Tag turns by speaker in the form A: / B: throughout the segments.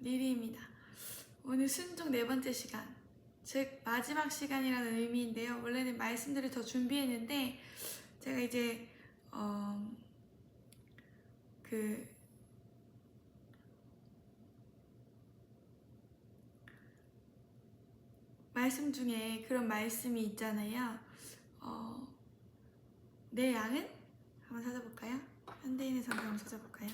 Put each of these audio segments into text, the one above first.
A: 리리입니다. 오늘 순종 네 번째 시간, 즉 마지막 시간이라는 의미인데요. 원래는 말씀들을 더 준비했는데 제가 이제 그 말씀 중에 그런 말씀이 있잖아요. 내 양은? 한번 찾아볼까요? 현대인의 성경 한번 찾아볼까요?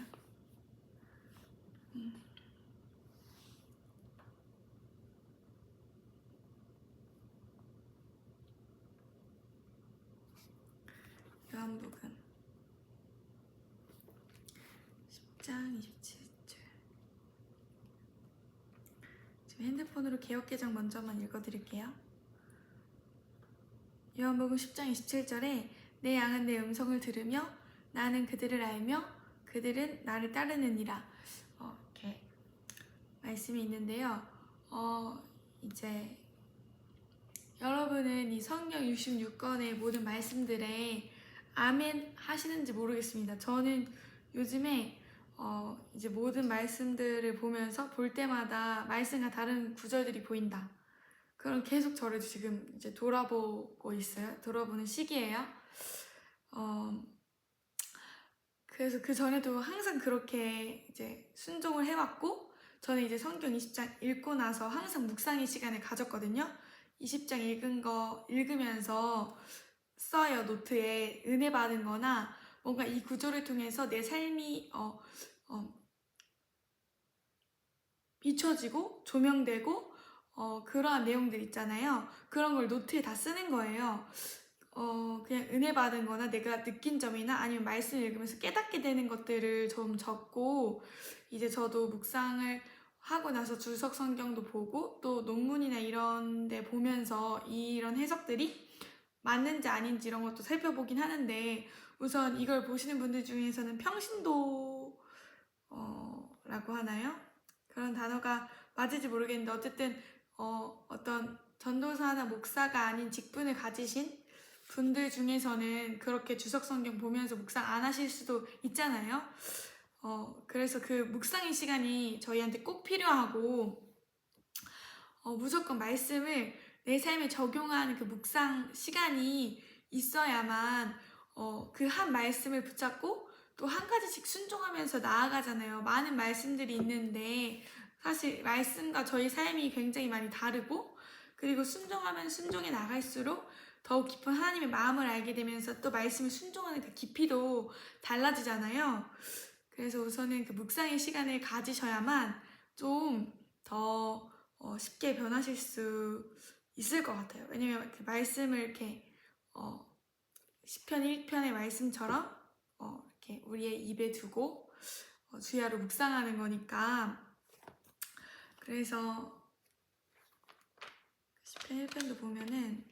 A: 요한복음 10장 27절. 지금 핸드폰으로 개역개정 먼저 한번 읽어드릴게요. 요한복음 10장 27절에 내 양은 내 음성을 들으며 나는 그들을 알며 그들은 나를 따르느니라. 이렇게 말씀이 있는데요. 이제 여러분은 이 성경 66권의 모든 말씀들에 아멘 하시는지 모르겠습니다. 저는 요즘에 이제 모든 말씀들을 보면서 볼 때마다 말씀과 다른 구절들이 보인다. 그럼 계속 저를 지금 이제 돌아보고 있어요. 돌아보는 시기예요. 그래서 그 전에도 항상 그렇게 이제 순종을 해왔고, 저는 이제 성경 20장 읽고 나서 항상 묵상의 시간을 가졌거든요. 20장 읽은 거 읽으면서 써요. 노트에 은혜 받은 거나 뭔가 이 구조를 통해서 내 삶이 비춰지고 조명되고 그러한 내용들 있잖아요. 그런 걸 노트에 다 쓰는 거예요. 그냥 은혜 받은 거나 내가 느낀 점이나 아니면 말씀을 읽으면서 깨닫게 되는 것들을 좀 적고, 이제 저도 묵상을 하고 나서 주석 성경도 보고 또 논문이나 이런 데 보면서 이런 해석들이 맞는지 아닌지 이런 것도 살펴보긴 하는데, 우선 이걸 보시는 분들 중에서는 평신도 라고 하나요? 그런 단어가 맞을지 모르겠는데 어쨌든 어떤 전도사나 목사가 아닌 직분을 가지신 분들 중에서는 그렇게 주석 성경 보면서 묵상 안 하실 수도 있잖아요. 그래서 그 묵상의 시간이 저희한테 꼭 필요하고, 무조건 말씀을 내 삶에 적용하는 그 묵상 시간이 있어야만 그 한 말씀을 붙잡고 또 한 가지씩 순종하면서 나아가잖아요. 많은 말씀들이 있는데 사실 말씀과 저희 삶이 굉장히 많이 다르고, 그리고 순종하면 순종해 나갈수록 더욱 깊은 하나님의 마음을 알게 되면서 또 말씀을 순종하는 그 깊이도 달라지잖아요. 그래서 우선은 그 묵상의 시간을 가지셔야만 좀 더 쉽게 변하실 수 있을 것 같아요. 왜냐면 그 말씀을 이렇게 시편 1편의 말씀처럼 이렇게 우리의 입에 두고 주야로 묵상하는 거니까. 그래서 시편 1편도 보면은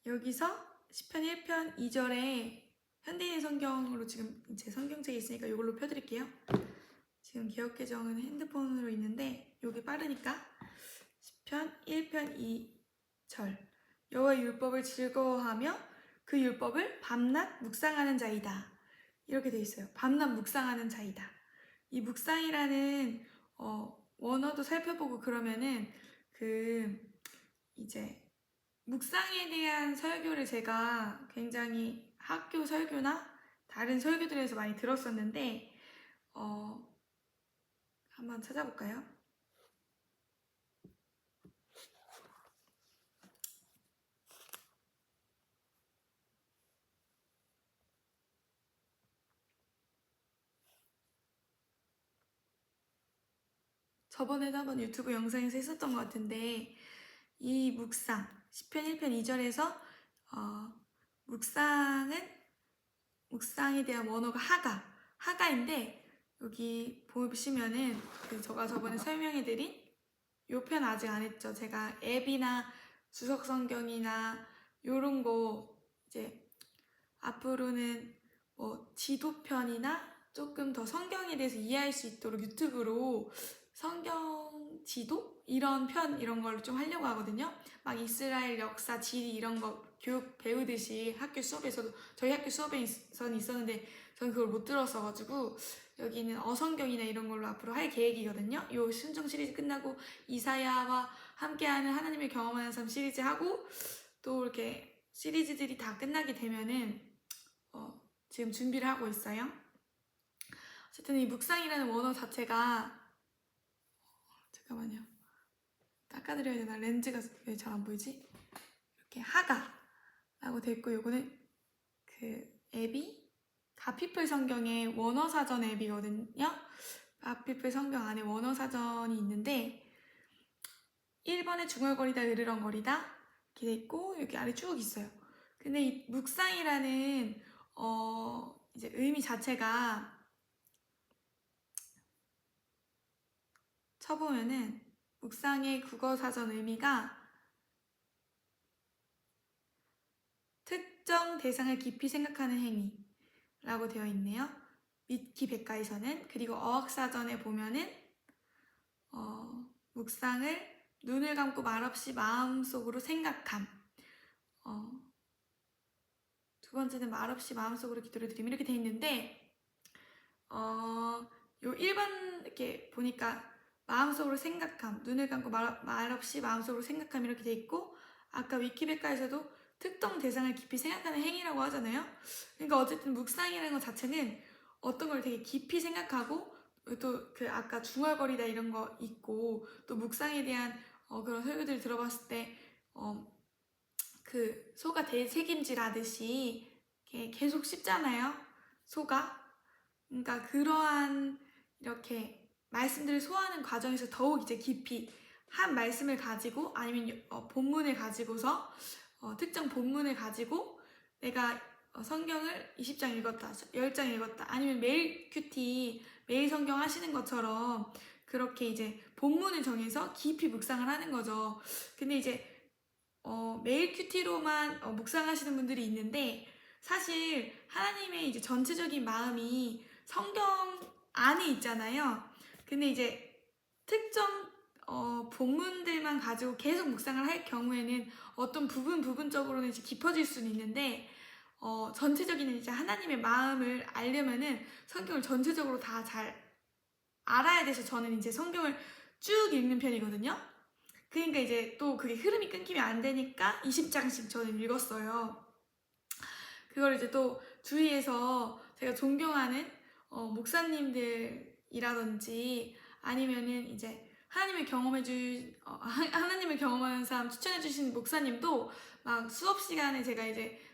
A: 여기서 시편 1편 2절에 현대인 성경으로 지금 제 성경책에 있으니까 이걸로 펴드릴게요. 지금 개역개정은 핸드폰으로 있는데 여기 빠르니까 시편 1편 2절 여호와의 율법을 즐거워하며 그 율법을 밤낮 묵상하는 자이다. 이렇게 돼 있어요. 밤낮 묵상하는 자이다. 이 묵상이라는 원어도 살펴보고 그러면은 이제 묵상에 대한 설교를 제가 굉장히 학교 설교나 다른 설교들에서 많이 들었었는데 한번 찾아볼까요? 저번에도 한번 유튜브 영상에서 했었던 것 같은데, 이 묵상, 시편 1편 2절에서 묵상에 대한 원어가 하가인데, 여기 보시면은 제가 저번에 설명해드린 요 편 아직 안 했죠. 제가 앱이나 주석 성경이나 요런 거 이제 앞으로는 지도편이나 조금 더 성경에 대해서 이해할 수 있도록 유튜브로 성경 지도? 이런 걸 좀 하려고 하거든요. 막 이스라엘 역사, 지리 이런 거 교육 배우듯이 학교 수업에서도 저희 학교 수업에서는 있었는데 저는 그걸 못 들었어가지고 여기는 어성경이나 이런 걸로 앞으로 할 계획이거든요. 요 순종 시리즈 끝나고 이사야와 함께하는 하나님을 경험하는 삶 시리즈 하고 또 이렇게 시리즈들이 다 끝나게 되면은 지금 준비를 하고 있어요. 어쨌든 이 묵상이라는 원어 자체가 잠깐만요. 닦아드려야 되나? 렌즈가 왜 잘 안 보이지? 이렇게 하가라고 돼 있고 요거는 그 앱이 가피플 성경의 원어 사전 앱이거든요. 가피플 성경 안에 원어 사전이 있는데 1번에 중얼거리다 으르렁거리다 이렇게 돼 있고 여기 아래 쭉 있어요. 근데 이 묵상이라는 이제 의미 자체가 쳐보면은 묵상의 국어사전 의미가 특정 대상을 깊이 생각하는 행위라고 되어 있네요. 미키 백과에서는. 그리고 어학사전에 보면은 묵상을 눈을 감고 말없이 마음속으로 생각함. 두 번째는 말없이 마음속으로 기도를 드림 이렇게 돼 있는데 요 1번 이렇게 보니까 마음속으로 생각함, 눈을 감고 말없이 마음속으로 생각함 이렇게 돼 있고 아까 위키백과에서도 특정 대상을 깊이 생각하는 행위라고 하잖아요. 그러니까 어쨌든 묵상이라는 것 자체는 어떤 걸 되게 깊이 생각하고 또 그 아까 중얼거리다 이런 거 있고 또 묵상에 대한 그런 설교들을 들어봤을 때 그 소가 대책임질 하듯이 계속 씹잖아요. 소가. 그러니까 그러한 이렇게 말씀들을 소화하는 과정에서 더욱 이제 깊이 한 말씀을 가지고 아니면 본문을 가지고서 특정 본문을 가지고 내가 성경을 20장 읽었다, 10장 읽었다 아니면 매일 큐티, 매일 성경 하시는 것처럼 그렇게 이제 본문을 정해서 깊이 묵상을 하는 거죠. 근데 이제 매일 큐티로만 묵상하시는 분들이 있는데 사실 하나님의 이제 전체적인 마음이 성경 안에 있잖아요. 근데 이제 특정 본문들만 가지고 계속 묵상을 할 경우에는 어떤 부분적으로는 이제 깊어질 수는 있는데 전체적인 이제 하나님의 마음을 알려면은 성경을 전체적으로 다 잘 알아야 돼서 저는 이제 성경을 쭉 읽는 편이거든요. 그러니까 이제 또 그게 흐름이 끊기면 안 되니까 20장씩 저는 읽었어요. 그걸 이제 또 주위에서 제가 존경하는 목사님들이라든지 아니면은 이제 하나님을 하나님을 경험하는 사람 추천해주신 목사님도 막 수업 시간에 제가 이제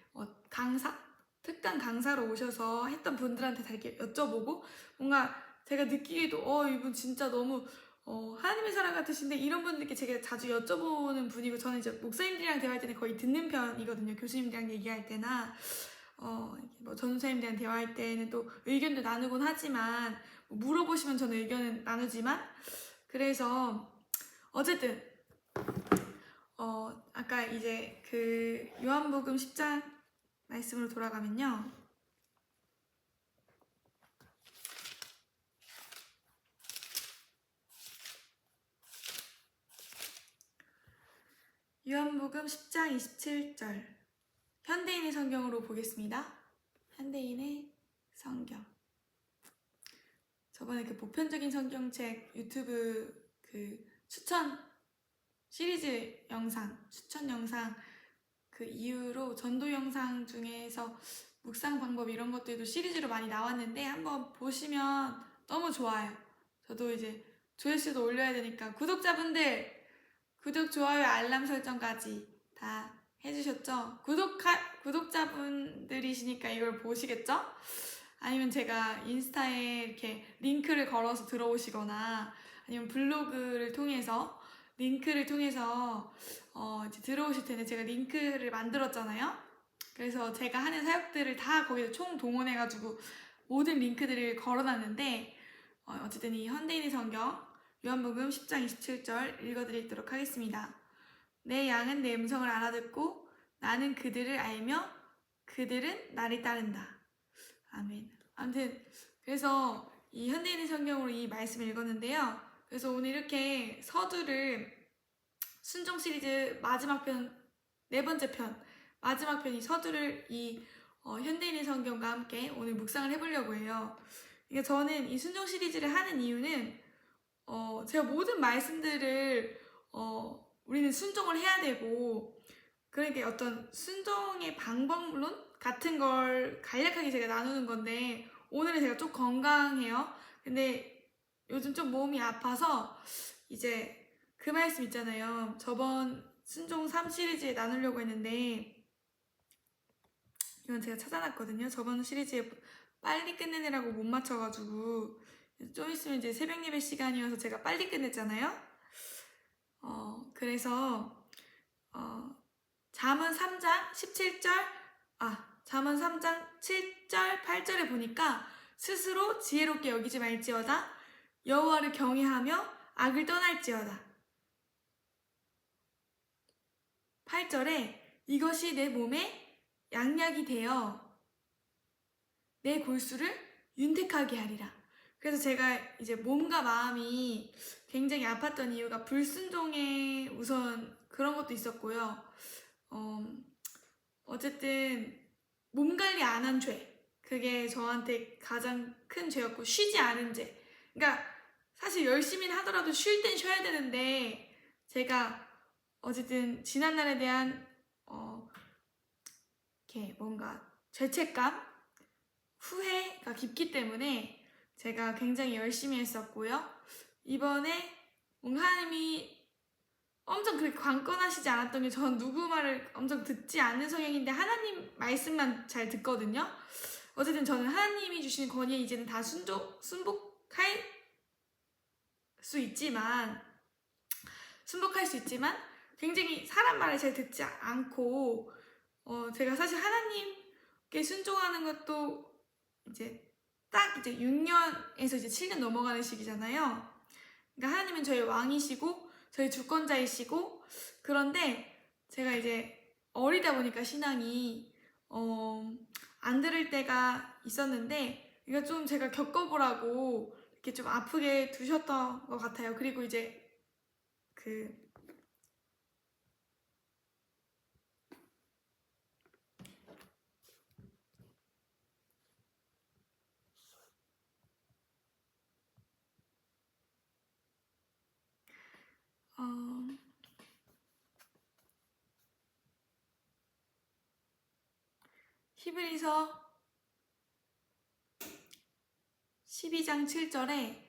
A: 특강 강사로 오셔서 했던 분들한테 다 이렇게 여쭤보고 뭔가 제가 느끼기도 이분 진짜 너무 하나님의 사랑 같으신데 이런 분들께 제가 자주 여쭤보는 분이고 저는 이제 목사님들이랑 대화할 때는 거의 듣는 편이거든요. 교수님들이랑 얘기할 때나 뭐 전도사님들이랑 대화할 때는 또 의견도 나누곤 하지만 뭐 물어보시면 저는 의견을 나누지만 그래서 어쨌든 아까 이제 그 요한복음 10장 말씀으로 돌아가면요. 요한복음 10장 27절 현대인의 성경으로 보겠습니다. 현대인의 성경. 저번에 그 보편적인 성경책 유튜브 그 추천 시리즈 영상, 추천 영상 그 이후로 전도 영상 중에서 묵상 방법 이런 것들도 시리즈로 많이 나왔는데 한번 보시면 너무 좋아요. 저도 이제 조회수도 올려야 되니까 구독자분들 구독, 좋아요, 알람 설정까지 다 해주셨죠? 구독자분들이시니까 이걸 보시겠죠? 아니면 제가 인스타에 이렇게 링크를 걸어서 들어오시거나 아니면 블로그를 통해서 링크를 통해서 이제 들어오실 텐데 제가 링크를 만들었잖아요. 그래서 제가 하는 사역들을 다 거기서 총 동원해가지고 모든 링크들을 걸어놨는데 어쨌든 이 현대인의 성경 요한복음 10장 27절 읽어드리도록 하겠습니다. 내 양은 내 음성을 알아듣고 나는 그들을 알며 그들은 나를 따른다. 아멘. 아무튼 그래서 이 현대인의 성경으로 이 말씀을 읽었는데요. 그래서 오늘 이렇게 서두를 순종 시리즈 마지막 편, 네 번째 편 마지막 편 이 서두를 이 현대인의 성경과 함께 오늘 묵상을 해보려고 해요. 그러니까 저는 이 순종 시리즈를 하는 이유는 제가 모든 말씀들을 우리는 순종을 해야 되고, 그러니까 어떤 순종의 방법론 같은 걸 간략하게 제가 나누는 건데, 오늘은 제가 좀 건강해요. 근데 요즘 좀 몸이 아파서 이제 그 말씀 있잖아요. 저번 순종 3 시리즈에 나누려고 했는데, 이건 제가 찾아놨거든요. 저번 시리즈에 빨리 끝내느라고 못 맞춰가지고 좀 있으면 이제 새벽 예배 시간이어서 제가 빨리 끝냈잖아요. 그래서 잠언 3장 17절 잠언 3장 7절 8절에 보니까 스스로 지혜롭게 여기지 말지어다 여호와를 경외하며 악을 떠날지어다. 8절에 이것이 내 몸에 양약이 되어 내 골수를 윤택하게 하리라. 그래서 제가 이제 몸과 마음이 굉장히 아팠던 이유가 불순종에 우선 그런 것도 있었고요. 어쨌든 몸 관리 안 한 죄, 그게 저한테 가장 큰 죄였고, 쉬지 않은 죄. 그러니까 사실 열심히 하더라도 쉴 땐 쉬어야 되는데, 제가 어쨌든 지난날에 대한 이렇게 뭔가 죄책감, 후회가 깊기 때문에 제가 굉장히 열심히 했었고요. 이번에 뭔가 하나님이 엄청 그렇게 관건하시지 않았던 게, 전 누구 말을 엄청 듣지 않는 성향인데 하나님 말씀만 잘 듣거든요. 어쨌든 저는 하나님이 주시는 권위에 이제는 다 순복할 수 있지만 굉장히 사람 말을 잘 듣지 않고, 제가 사실 하나님께 순종하는 것도 이제 딱 이제 6년에서 이제 7년 넘어가는 시기잖아요. 그러니까 하나님은 저희 왕이시고 저희 주권자이시고, 그런데 제가 이제 어리다 보니까 신앙이 안 들을 때가 있었는데, 이거 좀 제가 겪어보라고 이렇게 좀 아프게 두셨던 것 같아요. 그리고 이제 히브리서 12장 7절에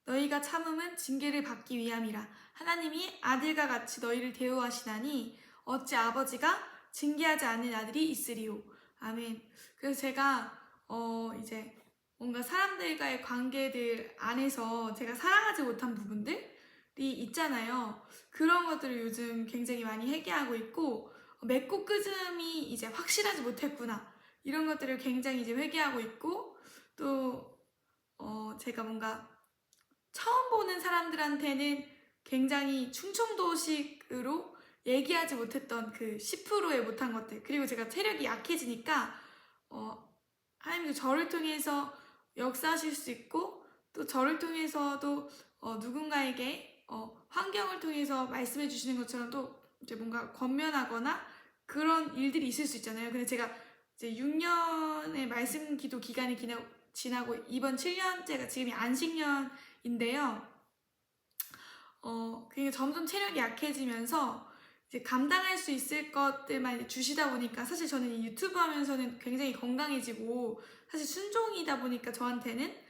A: 너희가 참음은 징계를 받기 위함이라. 하나님이 아들과 같이 너희를 대우하시나니 어찌 아버지가 징계하지 않는 아들이 있으리요. 아멘. 그래서 제가 이제 뭔가 사람들과의 관계들 안에서 제가 사랑하지 못한 부분들이 있잖아요. 그런 것들을 요즘 굉장히 많이 회개하고 있고, 맺고 끄즘이 이제 확실하지 못했구나, 이런 것들을 굉장히 이제 회개하고 있고, 또 제가 뭔가 처음 보는 사람들한테는 굉장히 충청도식으로 얘기하지 못했던 그 10%의 못한 것들, 그리고 제가 체력이 약해지니까 하나님도 저를 통해서 역사하실 수 있고, 또 저를 통해서도 누군가에게 환경을 통해서 말씀해 주시는 것처럼 또 이제 뭔가 권면하거나 그런 일들이 있을 수 있잖아요. 근데 제가 이제 6년의 말씀 기도 기간이 지나고 이번 7년째가 지금이 안식년인데요. 그게 점점 체력이 약해지면서 이제 감당할 수 있을 것들만 주시다 보니까, 사실 저는 이 유튜브 하면서는 굉장히 건강해지고, 사실 순종이다 보니까 저한테는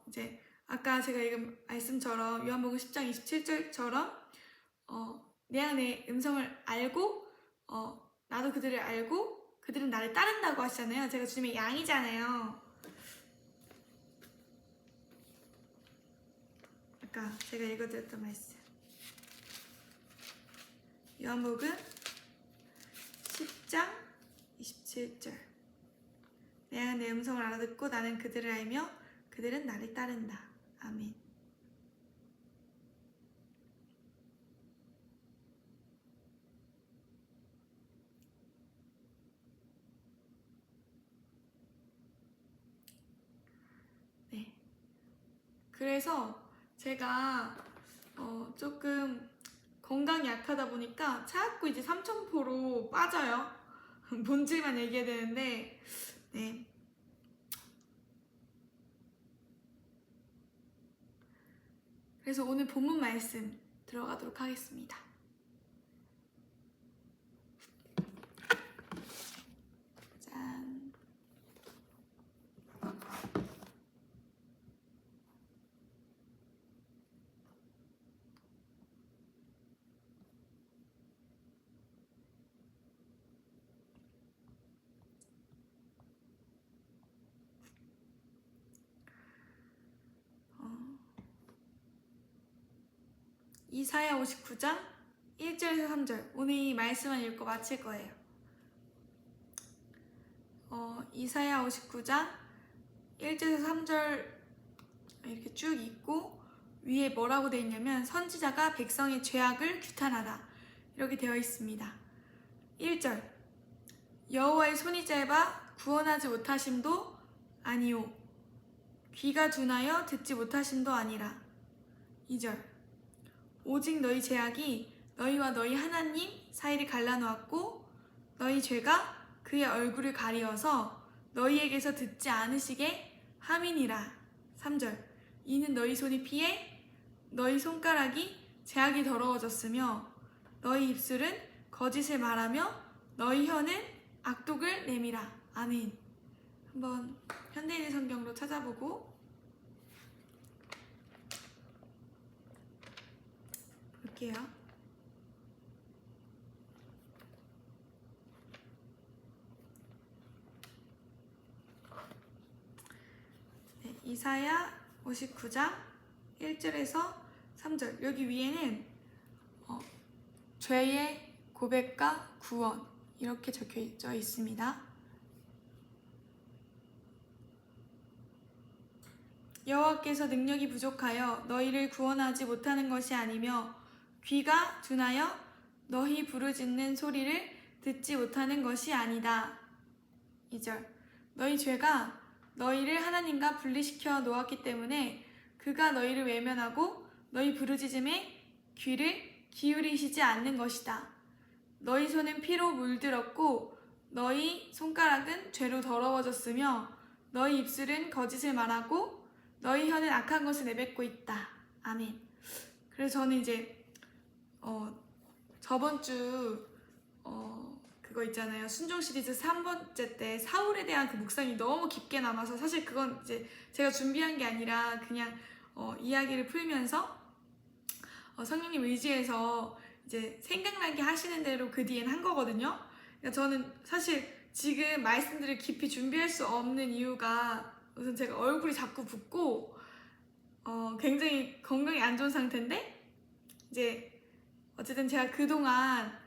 A: 이제 아까 제가 읽은 말씀처럼 요한복음 10장 27절처럼 내 안에 음성을 알고 나도 그들을 알고 그들은 나를 따른다고 하시잖아요. 제가 주님의 양이잖아요. 아까 제가 읽어드렸던 말씀, 요한복음 10장 27절. 내가 내 음성을 알아듣고 나는 그들을 알며 그들은 나를 따른다. 아멘. 네. 그래서 제가 조금 건강이 약하다 보니까 자꾸 이제 삼천포로 빠져요. 본질만 얘기해야 되는데, 네. 그래서 오늘 본문 말씀 들어가도록 하겠습니다. 짠. 이사야 59장 1절에서 3절. 오늘 이 말씀을 읽고 마칠 거예요. 이사야 59장 1절에서 3절 이렇게 쭉 읽고 위에 뭐라고 되어 있냐면 선지자가 백성의 죄악을 규탄하라 이렇게 되어 있습니다. 1절 여호와의 손이 짧아 구원하지 못하심도 아니오 귀가 둔하여 듣지 못하심도 아니라. 2절 오직 너희 죄악이 너희와 너희 하나님 사이를 갈라놓았고 너희 죄가 그의 얼굴을 가리어서 너희에게서 듣지 않으시게 함이니라. 3절 이는 너희 손이 피해 너희 손가락이 죄악이 더러워졌으며 너희 입술은 거짓을 말하며 너희 혀는 악독을 내밀어. 아멘. 한번 현대인의 성경으로 찾아보고 볼게요. 네, 이사야 59장 1절에서 3절. 여기 위에는 죄의 고백과 구원 이렇게 적혀져 있습니다. 여호와께서 능력이 부족하여 너희를 구원하지 못하는 것이 아니며 귀가 둔하여 너희 부르짖는 소리를 듣지 못하는 것이 아니다. 2절 너희 죄가 너희를 하나님과 분리시켜 놓았기 때문에 그가 너희를 외면하고 너희 부르짖음에 귀를 기울이시지 않는 것이다. 너희 손은 피로 물들었고 너희 손가락은 죄로 더러워졌으며 너희 입술은 거짓을 말하고 너희 혀는 악한 것을 내뱉고 있다. 아멘. 그래서 저는 이제 저번 주 그거 있잖아요. 순종 시리즈 3번째 때 사울에 대한 그 묵상이 너무 깊게 남아서 사실 그건 이제 제가 준비한 게 아니라 그냥 이야기를 풀면서 성령님 의지해서 이제 생각나게 하시는 대로 그 뒤엔 한 거거든요. 그러니까 저는 사실 지금 말씀들을 깊이 준비할 수 없는 이유가 우선 제가 얼굴이 자꾸 붓고 굉장히 건강이 안 좋은 상태인데 이제 어쨌든 제가 그동안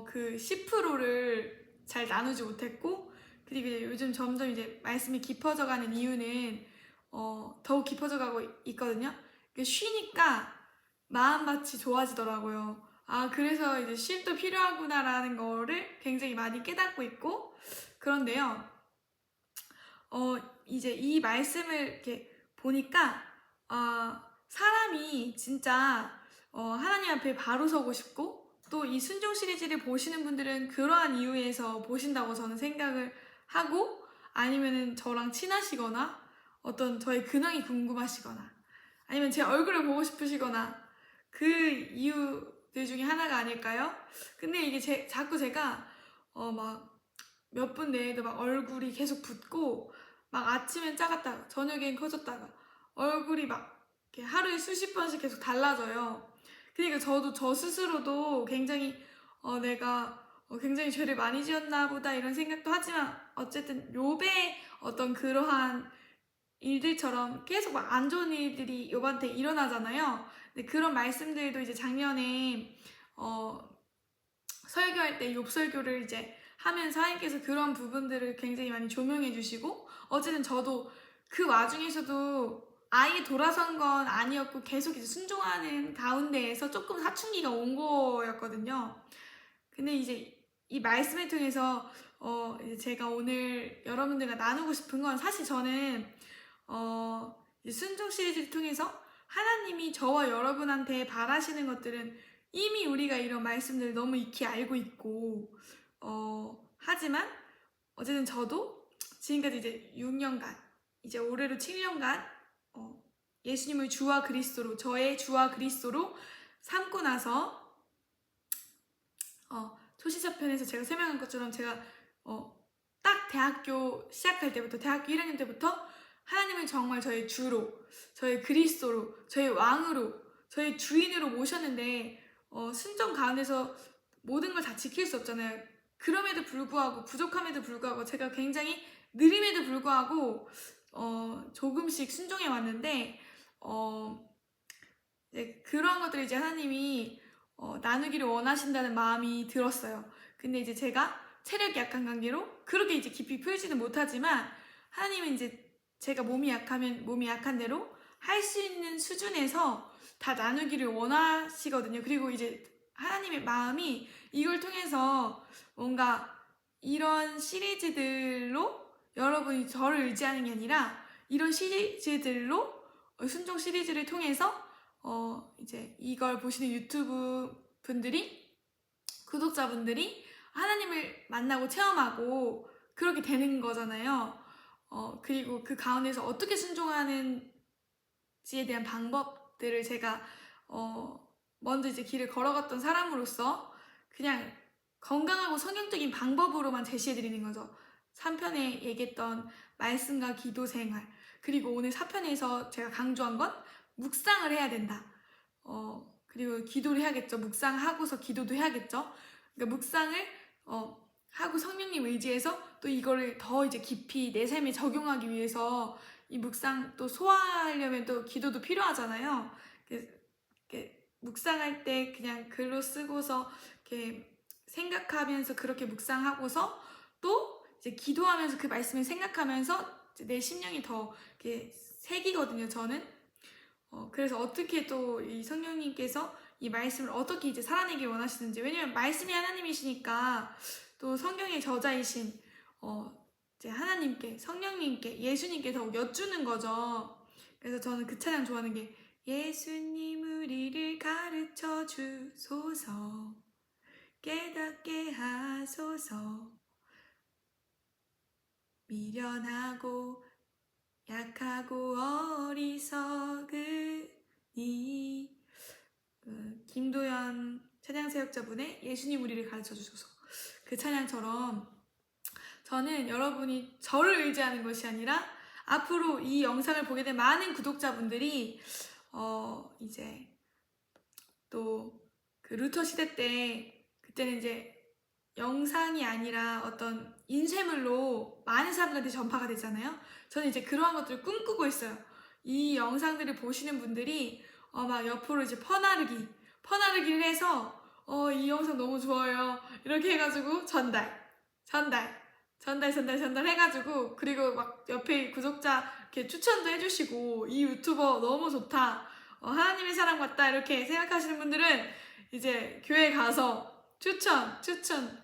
A: 그 10%를 잘 나누지 못했고 그리고 이제 요즘 점점 이제 말씀이 깊어져가는 이유는 더욱 깊어져가고 있거든요. 쉬니까 마음밭이 좋아지더라고요. 아 그래서 이제 쉼도 필요하구나라는 거를 굉장히 많이 깨닫고 있고 그런데요. 이제 이 말씀을 이렇게 보니까 사람이 진짜 하나님 앞에 바로 서고 싶고 또 이 순종 시리즈를 보시는 분들은 그러한 이유에서 보신다고 저는 생각을 하고 아니면은 저랑 친하시거나 어떤 저의 근황이 궁금하시거나 아니면 제 얼굴을 보고 싶으시거나 그 이유들 중에 하나가 아닐까요? 근데 이게 자꾸 제가 막 몇 분 내에도 막 얼굴이 계속 붓고 막 아침엔 작았다가 저녁엔 커졌다가 얼굴이 막 이렇게 하루에 수십 번씩 계속 달라져요. 그러니까 저도 저 스스로도 굉장히 내가 굉장히 죄를 많이 지었나 보다 이런 생각도 하지만 어쨌든 욥의 어떤 그러한 일들처럼 계속 막 안 좋은 일들이 욥한테 일어나잖아요. 근데 그런 말씀들도 이제 작년에 설교할 때 욥 설교를 이제 하면서 하나님께서 그런 부분들을 굉장히 많이 조명해 주시고 어쨌든 저도 그 와중에서도 아예 돌아선 건 아니었고 계속 이제 순종하는 가운데에서 조금 사춘기가 온 거였거든요. 근데 이제 이 말씀을 통해서 이제 제가 오늘 여러분들과 나누고 싶은 건 사실 저는 순종 시리즈를 통해서 하나님이 저와 여러분한테 바라시는 것들은 이미 우리가 이런 말씀들을 너무 익히 알고 있고 하지만 어쨌든 저도 지금까지 이제 6년간, 이제 올해로 7년간 예수님을 주와 그리스도로, 저의 주와 그리스도로 삼고 나서 초시자편에서 제가 설명한 것처럼 제가 딱 대학교 시작할 때부터, 대학교 1학년 때부터 하나님을 정말 저의 주로, 저의 그리스도로, 저의 왕으로, 저의 주인으로 모셨는데 순종 가운데서 모든 걸 다 지킬 수 없잖아요. 그럼에도 불구하고, 부족함에도 불구하고, 제가 굉장히 느림에도 불구하고 조금씩 순종해 왔는데 이제 그런 것들을 이제 하나님이 나누기를 원하신다는 마음이 들었어요. 근데 이제 제가 체력이 약한 관계로 그렇게 이제 깊이 풀지는 못하지만, 하나님은 이제 제가 몸이 약한 대로 할 수 있는 수준에서 다 나누기를 원하시거든요. 그리고 이제 하나님의 마음이 이걸 통해서 뭔가 이런 시리즈들로 여러분이 저를 의지하는 게 아니라, 이런 시리즈들로, 순종 시리즈를 통해서 이제 이걸 보시는 유튜브 분들이, 구독자분들이 하나님을 만나고 체험하고 그렇게 되는 거잖아요. 그리고 그 가운데서 어떻게 순종하는지에 대한 방법들을 제가 먼저 이제 길을 걸어갔던 사람으로서 그냥 건강하고 성경적인 방법으로만 제시해드리는 거죠. 3편에 얘기했던 말씀과 기도 생활, 그리고 오늘 4편에서 제가 강조한 건 묵상을 해야 된다. 그리고 기도를 해야겠죠. 묵상하고서 기도도 해야겠죠. 그러니까 묵상을 하고 성령님 의지해서 또 이거를 더 이제 깊이 내 삶에 적용하기 위해서 이 묵상 또 소화하려면 또 기도도 필요하잖아요. 이렇게 묵상할 때 그냥 글로 쓰고서 이렇게 생각하면서 그렇게 묵상하고서 또 이제 기도하면서 그 말씀을 생각하면서 내 심령이 더 이렇게 새기거든요, 저는. 그래서 어떻게 또 이 성령님께서 이 말씀을 어떻게 이제 살아내길 원하시는지, 왜냐면 말씀이 하나님이시니까 또 성경의 저자이신 이제 하나님께, 성령님께, 예수님께 더욱 여쭈는 거죠. 그래서 저는 그 찬양 좋아하는 게, 예수님 우리를 가르쳐 주소서, 깨닫게 하소서, 미련하고 약하고 어리석으니. 김도연 찬양사역자분의 예수님 우리를 가르쳐 주소서, 그 찬양처럼 저는 여러분이 저를 의지하는 것이 아니라 앞으로 이 영상을 보게 된 많은 구독자분들이 이제 또 그 루터 시대 때, 그때는 이제 영상이 아니라 어떤 인쇄물로 많은 사람들한테 전파가 되잖아요. 저는 이제 그러한 것들을 꿈꾸고 있어요. 이 영상들을 보시는 분들이 막 옆으로 이제 퍼나르기를 해서 이 영상 너무 좋아요, 이렇게 해가지고 전달 해가지고, 그리고 막 옆에 구독자 이렇게 추천도 해주시고, 이 유튜버 너무 좋다, 하나님의 사람 같다, 이렇게 생각하시는 분들은 이제 교회 가서 추천,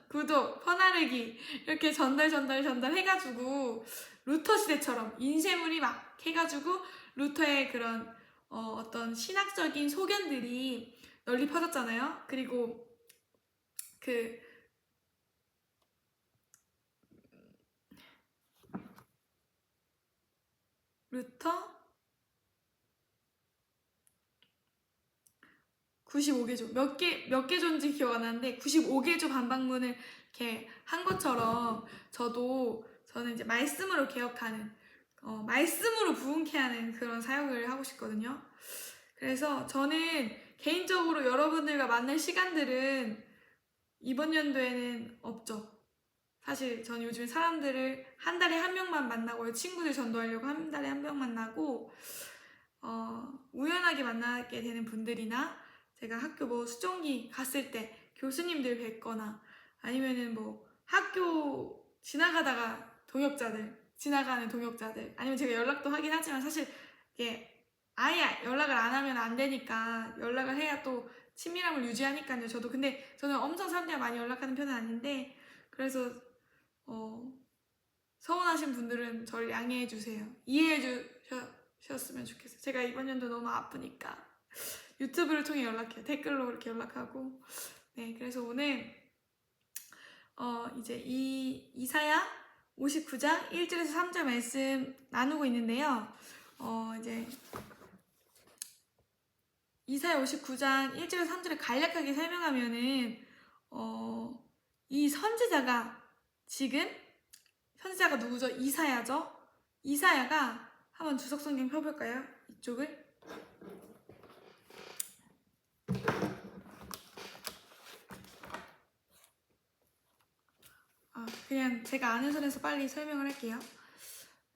A: 구독, 퍼나르기 이렇게 전달 해가지고, 루터 시대처럼 인쇄물이 막 해가지고 루터의 그런 어떤 신학적인 소견들이 널리 퍼졌잖아요. 그리고 그 루터 95개조, 몇 개조인지 기억 안 나는데 95개조 반박문을 이렇게 한 것처럼, 저는 이제 말씀으로 개혁하는, 말씀으로 부흥케 하는 그런 사역을 하고 싶거든요. 그래서 저는 개인적으로 여러분들과 만날 시간들은 이번 연도에는 없죠. 사실 저는 요즘 사람들을 한 달에 한 명만 만나고요. 친구들 전도하려고 한 달에 한 명 만나고, 우연하게 만나게 되는 분들이나, 제가 학교 뭐 수종기 갔을 때 교수님들 뵙거나, 아니면은 뭐 학교 지나가는 동역자들, 아니면 제가 연락도 하긴 하지만 사실 이게 아예 연락을 안 하면 안 되니까 연락을 해야 또 친밀함을 유지하니까요. 근데 저는 엄청 사람들이랑 많이 연락하는 편은 아닌데, 그래서 서운하신 분들은 저를 양해해 주세요. 이해해 주셨으면 좋겠어요. 제가 이번 연도 너무 아프니까 유튜브를 통해 연락해요. 댓글로 이렇게 연락하고. 네, 그래서 오늘 이제 이 이사야 59장 1절에서 3절 말씀 나누고 있는데요. 이제 이사야 59장 1절에서 3절을 간략하게 설명하면은 이 선지자가 지금 선지자가 누구죠? 이사야죠? 이사야가 한번 주석성경 펴볼까요? 이쪽을 그냥 제가 아는 선에서 빨리 설명을 할게요.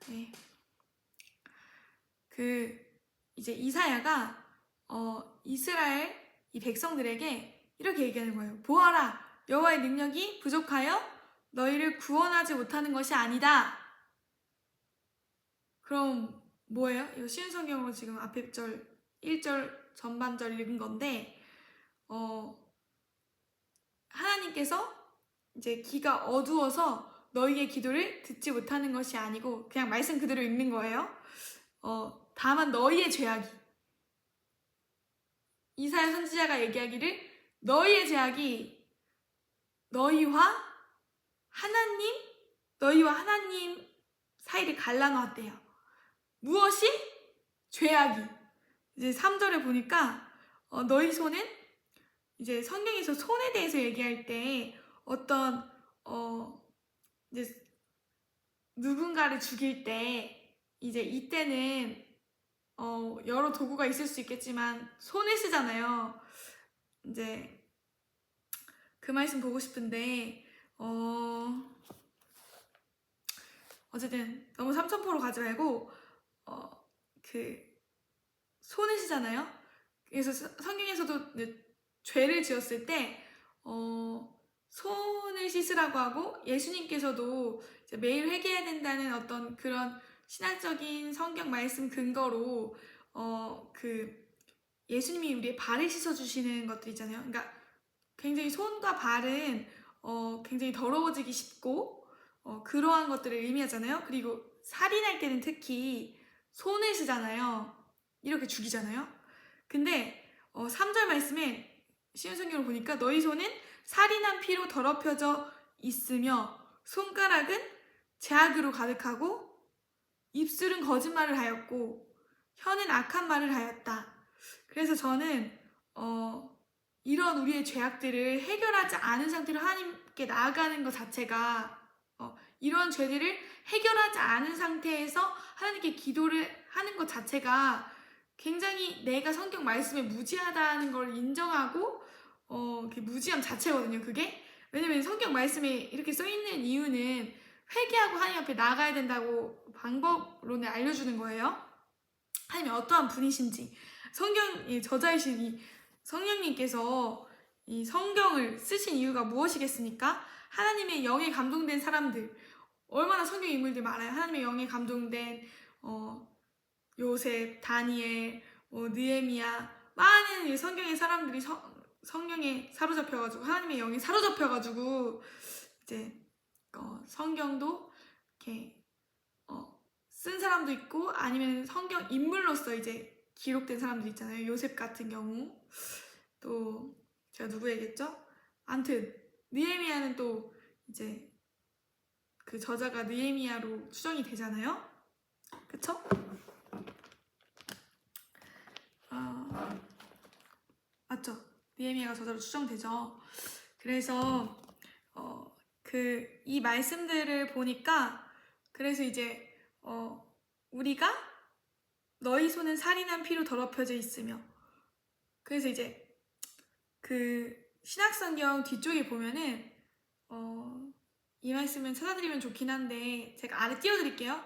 A: 네. 이제 이사야가 이스라엘 이 백성들에게 이렇게 얘기하는 거예요. 보아라, 여호와의 능력이 부족하여 너희를 구원하지 못하는 것이 아니다. 그럼 뭐예요? 이거 쉬운 성경으로 지금 앞에 절 1절 전반절 읽은 건데 하나님께서 이제 귀가 어두워서 너희의 기도를 듣지 못하는 것이 아니고 그냥 말씀 그대로 읽는 거예요. 다만 너희의 죄악이 이사야 선지자가 얘기하기를 너희의 죄악이 너희와 하나님 사이를 갈라놓았대요. 무엇이? 죄악이. 이제 3절에 보니까 너희 손은 이제 성경에서 손에 대해서 얘기할 때 어떤 이제 누군가를 죽일 때 이제 이때는 여러 도구가 있을 수 있겠지만 손을 쓰잖아요. 이제 그 말씀 보고 싶은데 어쨌든 너무 삼천포로 가지 말고 손을 쓰잖아요. 그래서 성경에서도 죄를 지었을 때 손을 씻으라고 하고 예수님께서도 이제 매일 회개해야 된다는 어떤 그런 신학적인 성경 말씀 근거로 예수님이 우리의 발을 씻어주시는 것들 있잖아요. 그러니까 굉장히 손과 발은 굉장히 더러워지기 쉽고 그러한 것들을 의미하잖아요. 그리고 살인할 때는 특히 손을 쓰잖아요. 이렇게 죽이잖아요. 근데 3절 말씀에 쉬운 성경을 보니까 너희 손은 살인한 피로 더럽혀져 있으며 손가락은 죄악으로 가득하고 입술은 거짓말을 하였고 혀는 악한 말을 하였다. 그래서 저는 이런 우리의 죄악들을 해결하지 않은 상태로 하나님께 나아가는 것 자체가 이런 죄들을 해결하지 않은 상태에서 하나님께 기도를 하는 것 자체가 굉장히 내가 성경 말씀에 무지하다는 걸 인정하고 무지함 자체거든요. 그게 왜냐면 성경 말씀에 이렇게 써있는 이유는 회개하고 하나님 앞에 나아가야 된다고 방법론을 알려주는 거예요. 하나님이 어떠한 분이신지 성경의 저자이신 이 성령님께서 이 성경을 쓰신 이유가 무엇이겠습니까? 하나님의 영에 감동된 사람들 얼마나 성경 인물들 많아요. 하나님의 영에 감동된 요셉, 다니엘, 느헤미야 많은 성경의 사람들이 성령에 사로잡혀가지고 하나님의 영에 사로잡혀가지고 이제 성경도 이렇게 쓴 사람도 있고 아니면 성경 인물로서 이제 기록된 사람들 있잖아요. 요셉 같은 경우 또 제가 누구 얘기했죠? 아무튼 느헤미야는 또 이제 그 저자가 느헤미야로 추정이 되잖아요. 그쵸? 맞죠? 느헤미야가 저자로 추정되죠. 그래서 이 말씀들을 보니까 그래서 이제 우리가 너희 손은 살인한 피로 더럽혀져 있으며 그래서 이제 그 신약성경 뒤쪽에 보면은 이 말씀은 찾아드리면 좋긴 한데 제가 아래 띄워드릴게요.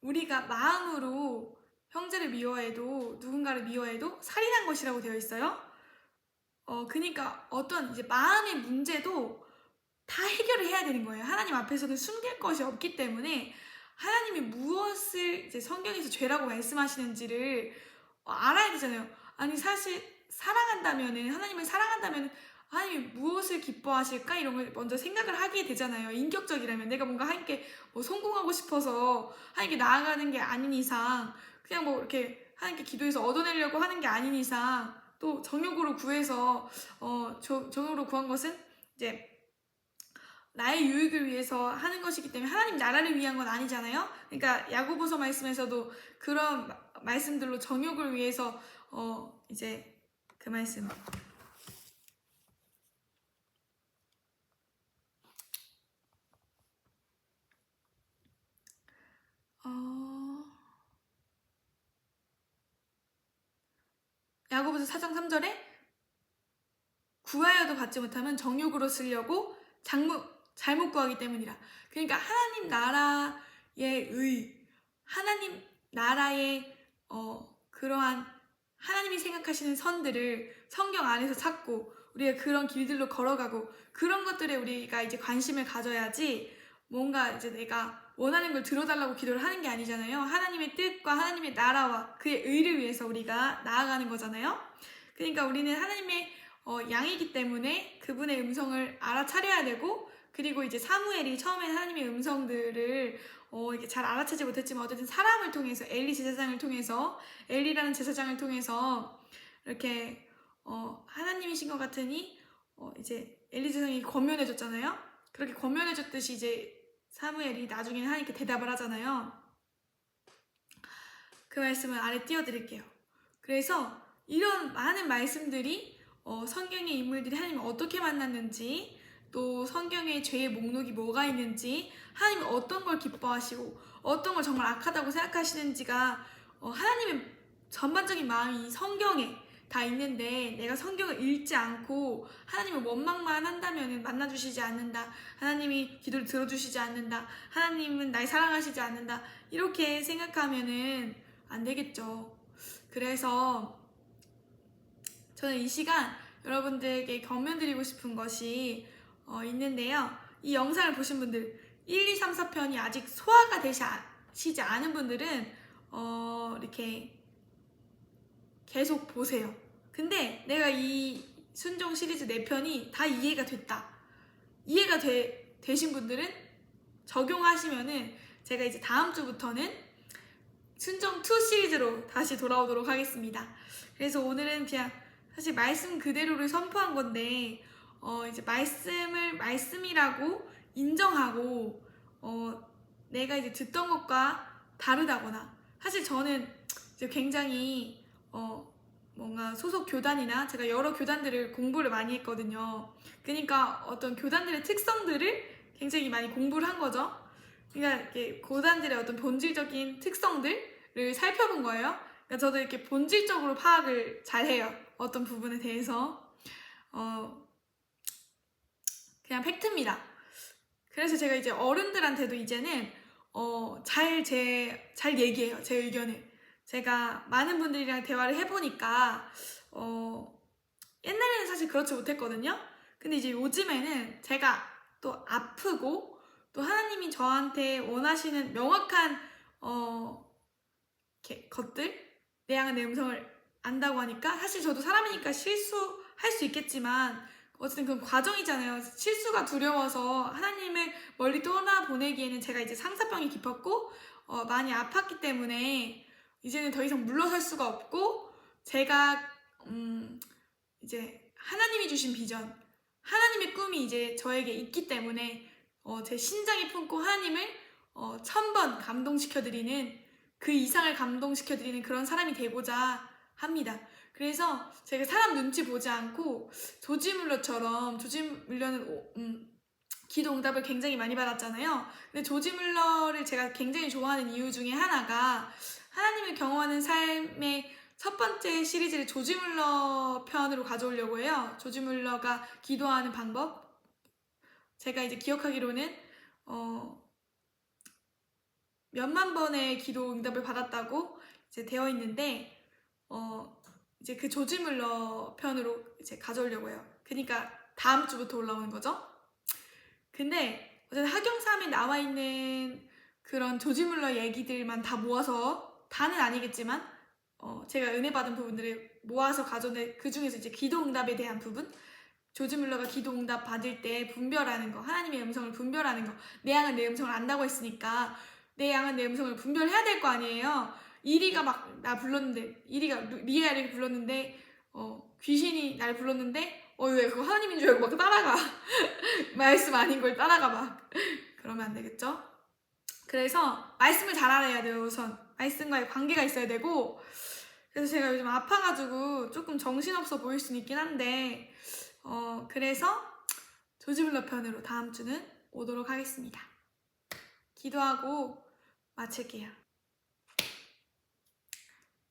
A: 우리가 마음으로 형제를 미워해도 누군가를 미워해도 살인한 것이라고 되어 있어요. 그러니까 어떤 이제 마음의 문제도 다 해결을 해야 되는 거예요. 하나님 앞에서는 숨길 것이 없기 때문에 하나님이 무엇을 이제 성경에서 죄라고 말씀하시는지를 알아야 되잖아요. 아니 사실 사랑한다면은 하나님을 사랑한다면 하나님이 무엇을 기뻐하실까 이런 걸 먼저 생각을 하게 되잖아요. 인격적이라면 내가 뭔가 하나님께 성공하고 싶어서 하나님께 나아가는 게 아닌 이상 그냥 이렇게 하나님께 기도해서 얻어내려고 하는 게 아닌 이상 또 정욕으로 구해서 정욕으로 구한 것은 이제 나의 유익을 위해서 하는 것이기 때문에 하나님 나라를 위한 건 아니잖아요. 그러니까 야고보서 말씀에서도 그런 말씀들로 정욕을 위해서 이제 그 말씀 야고보서 4장 3절에 구하여도 받지 못하면 정욕으로 쓰려고 잘못 구하기 때문이라. 그러니까 하나님 나라의 하나님 나라의 그러한 하나님이 생각하시는 선들을 성경 안에서 찾고 우리가 그런 길들로 걸어가고 그런 것들에 우리가 이제 관심을 가져야지, 뭔가 이제 내가 원하는 걸 들어달라고 기도를 하는 게 아니잖아요. 하나님의 뜻과 하나님의 나라와 그의 의를 위해서 우리가 나아가는 거잖아요. 그러니까 우리는 하나님의 양이기 때문에 그분의 음성을 알아차려야 되고, 그리고 이제 사무엘이 처음에는 하나님의 음성들을 이게 잘 알아채지 못했지만 어쨌든 사람을 통해서 엘리라는 제사장을 통해서 이렇게 하나님이신 것 같으니 이제 엘리 제사장이 권면해줬잖아요. 그렇게 권면해줬듯이 이제 사무엘이 나중에는 하나님께 대답을 하잖아요. 그 말씀을 아래 띄워드릴게요. 그래서 이런 많은 말씀들이 성경의 인물들이 하나님을 어떻게 만났는지, 또 성경의 죄의 목록이 뭐가 있는지, 하나님은 어떤 걸 기뻐하시고 어떤 걸 정말 악하다고 생각하시는지가 하나님의 전반적인 마음이 성경에 다 있는데, 내가 성경을 읽지 않고 하나님을 원망만 한다면 만나주시지 않는다, 하나님이 기도를 들어주시지 않는다, 하나님은 날 사랑하시지 않는다, 이렇게 생각하면은 안 되겠죠. 그래서 저는 이 시간 여러분들에게 권면드리고 싶은 것이 있는데요. 이 영상을 보신 분들 1, 2, 3, 4편이 아직 소화가 되시지 않은 분들은 이렇게 계속 보세요. 근데 내가 이 순종 시리즈 4편이 다 이해가 됐다, 이해가 되신 분들은 적용하시면은 제가 이제 다음 주부터는 순종 2 시리즈로 다시 돌아오도록 하겠습니다. 그래서 오늘은 그냥 사실 말씀 그대로를 선포한 건데 이제 말씀을 말씀이라고 인정하고 내가 이제 듣던 것과 다르다거나, 사실 저는 이제 굉장히 뭔가 소속 교단이나 제가 여러 교단들을 공부를 많이 했거든요. 그러니까 어떤 교단들의 특성들을 굉장히 많이 공부를 한 거죠. 그러니까 이렇게 교단들의 어떤 본질적인 특성들을 살펴본 거예요. 그러니까 저도 이렇게 본질적으로 파악을 잘해요. 어떤 부분에 대해서 그냥 팩트입니다. 그래서 제가 이제 어른들한테도 이제는 잘 얘기해요, 제 의견을. 제가 많은 분들이랑 대화를 해보니까 옛날에는 사실 그렇지 못했거든요. 근데 이제 요즘에는 제가 또 아프고 또 하나님이 저한테 원하시는 명확한 것들, 내 양은 내 음성을 안다고 하니까, 사실 저도 사람이니까 실수할 수 있겠지만 어쨌든 그건 과정이잖아요. 실수가 두려워서 하나님을 멀리 떠나보내기에는 제가 이제 상사병이 깊었고 많이 아팠기 때문에 이제는 더 이상 물러설 수가 없고, 제가 이제 하나님이 주신 비전, 하나님의 꿈이 이제 저에게 있기 때문에 제 심장이 품고 하나님을 1000번 감동시켜드리는, 그 이상을 감동시켜드리는 그런 사람이 되고자 합니다. 그래서 제가 사람 눈치 보지 않고 조지 물러는 기도 응답을 굉장히 많이 받았잖아요. 근데 조지 물러를 제가 굉장히 좋아하는 이유 중에 하나가, 하나님을 경험하는 삶의 첫 번째 시리즈를 조지 물러 편으로 가져오려고 해요. 조지 물러가 기도하는 방법, 제가 이제 기억하기로는 몇만 번의 기도 응답을 받았다고 이제 되어 있는데 이제 그 조지 물러 편으로 이제 가져오려고 해요. 그러니까 다음 주부터 올라오는 거죠. 근데 어쨌든 학용삼에 나와 있는 그런 조지 물러 얘기들만 다 모아서, 다는 아니겠지만 제가 은혜 받은 부분들을 모아서 가져오는데, 그 중에서 이제 기도 응답에 대한 부분, 조지 물러가 기도 응답 받을 때 분별하는 거, 하나님의 음성을 분별하는 거, 내 양은 내 음성을 안다고 했으니까 내 양은 내 음성을 분별해야 될 거 아니에요. 이리가 막 나 불렀는데, 이리가 리아를 불렀는데 귀신이 날 불렀는데 왜 그거 하나님인 줄 알고 막 따라가. 말씀 아닌 걸 따라가 막. 그러면 안 되겠죠? 그래서 말씀을 잘 알아야 돼요. 우선 말씀과의 관계가 있어야 되고. 그래서 제가 요즘 아파가지고 조금 정신없어 보일 수는 있긴 한데 그래서 조지블러 편으로 다음 주는 오도록 하겠습니다. 기도하고 마칠게요.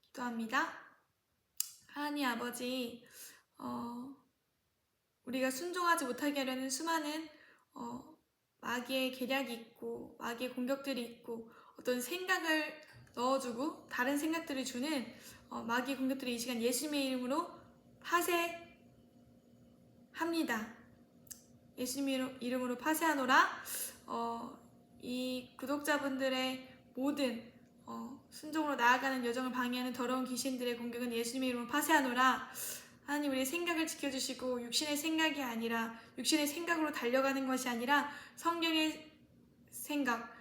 A: 기도합니다. 하나님 아버지, 우리가 순종하지 못하게 하려는 수많은 마귀의 계략이 있고 마귀의 공격들이 있고 어떤 생각을 넣어주고 다른 생각들을 주는 마귀의 공격들이 이 시간 예수님의 이름으로 파쇄합니다. 예수님의 이름으로 파쇄하노라. 이 구독자분들의 모든 순종으로 나아가는 여정을 방해하는 더러운 귀신들의 공격은 예수님의 이름으로 파쇄하노라. 하나님, 우리의 생각을 지켜주시고 육신의 생각이 아니라 육신의 생각으로 달려가는 것이 아니라 성령의 생각,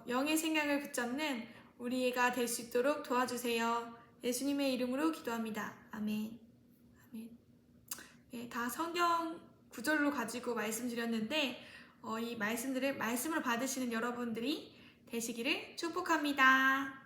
A: 영의 생각을 붙잡는 우리가 될 수 있도록 도와주세요. 예수님의 이름으로 기도합니다. 아멘. 아멘. 네, 다 성경 구절로 가지고 말씀드렸는데 이 말씀들을 말씀으로 받으시는 여러분들이 되시기를 축복합니다.